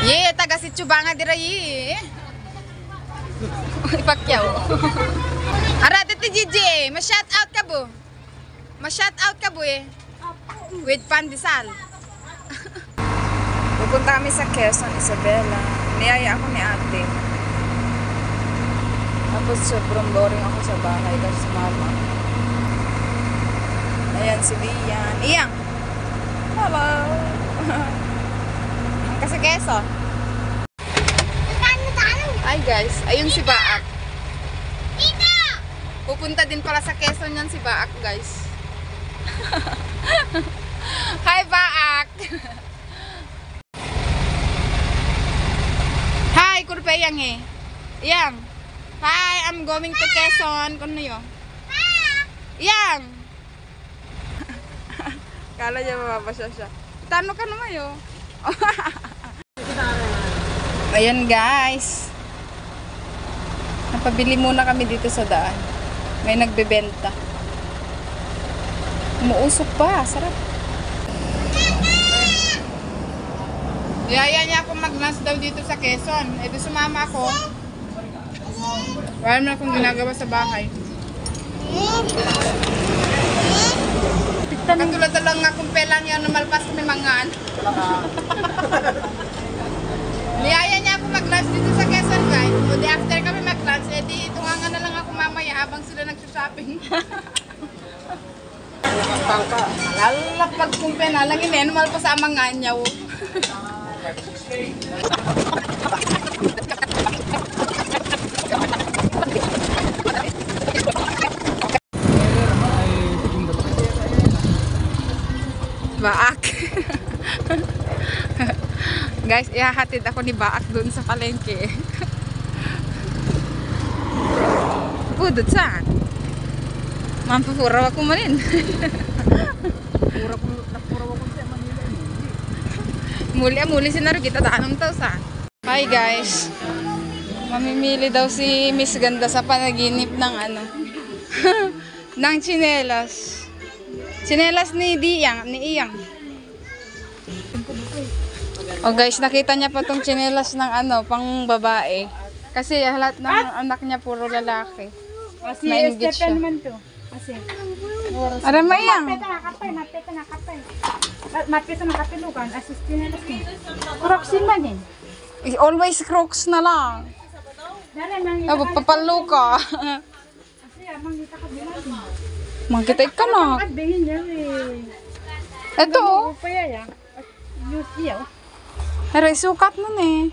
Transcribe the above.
Ye, taga si Chubanga dira ye. Ipakyaw. Ara, titi Gigi, ma-shout out ka bo. Ma-shout out ka bo eh. With pandesal. Pupunta kami sa Quezon, Isabela. Niyaya ako ni ate. Tapos sobrang boring ako sa bahay kasi mama. Ayan si Lian. Iyang! Hello! Kasi Quezon. Ay guys, ayun si Baak. Pupunta din pala sa Quezon yan si Baak guys. Hi Baak! Hi, Kurpeyang eh. Yang. Hi, I'm going to Quezon. Kano yun? Yang. Kala niya mababasa siya. Tano ka naman yun. Ayan guys. Napabili muna kami dito sa daan. May nagbebenta. Umuusok pa. Sarap. Yaya niya ako mag-lunch daw dito sa Quezon. Ito sumama ako. Wala na akong ginagawa sa bahay. Katulad lang nga kung pelang yan namalpas kami mangaan. Niyaya niya ako mag-lunch dito sa Quezon guys. O di after kami mag-lunch, edi tunga na lang ako mamaya habang sila nagsushopping. Lalak pag kung pena lang yun eh, namalpas sa mangaan niya. Baak. Guys, ihahatid ako ni Baak dun sa palengke. Pudot saan? Mampapuraw ako mo rin. Muli sinaro kita taanong tao sa. Hi guys. Mamimili daw si Miss Ganda sa panaginip ng ano. ng tsinelas. Tsinelas ni Iyang. Oh guys, nakita niya pa tong tsinelas ng ano, pang babae. Kasi lahat ng anak niya puro lalaki. Kasi nainggit siya. naman to. Kasi. Aram mo Iyang. Mapeta na kapay. Mapesa na kapilukan, assistin na lang. Crocsin man din. Always Crocs na lang. Oh, papalo ka. Kasi mangita ka bilang. Mangkita ka na. Kadbihin niya eh. Ito oh. Upaya ya. Use niya. Aray, sukat nun eh.